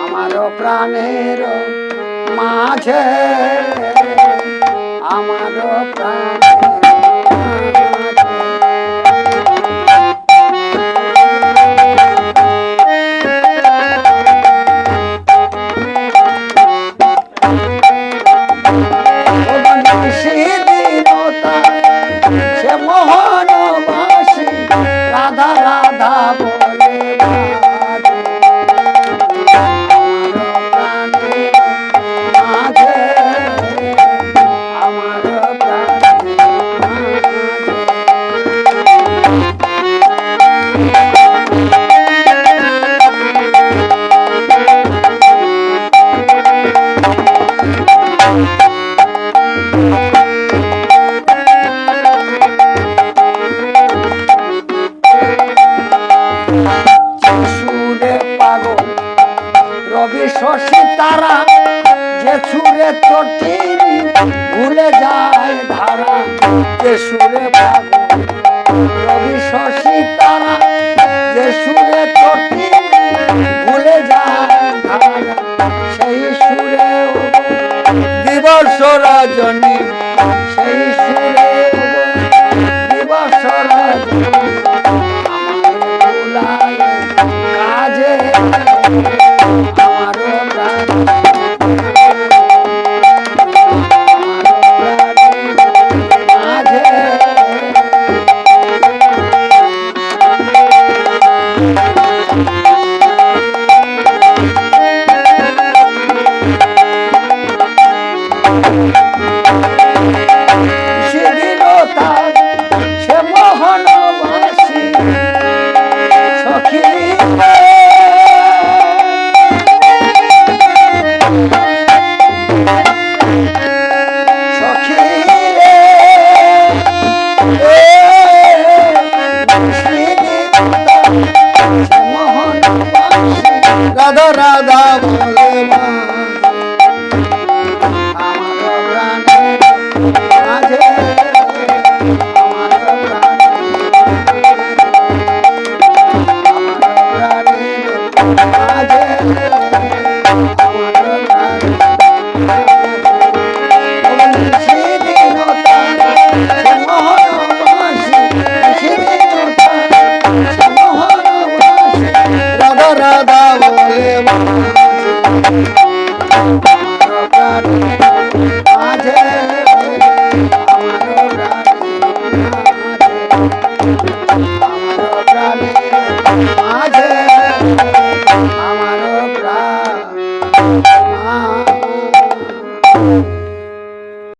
আমার প্রাণের মাঝে আমার সে মোহনবাসী রাধা রাধা বলে রবি শশী তারা যে সুরে চটিনি ভুলে যায় ধারা যে সুরে পাগল রবি শশী তারা যে সুরে চটিনি ভুলে যায় ধারা সেই সুরে দিবস রজনী সেই সুরে দিবস রজনী কাজে সে মোহনবাসী সখী রাধা রাধা বলে রাধা বলে মাঝে আমার প্রাণ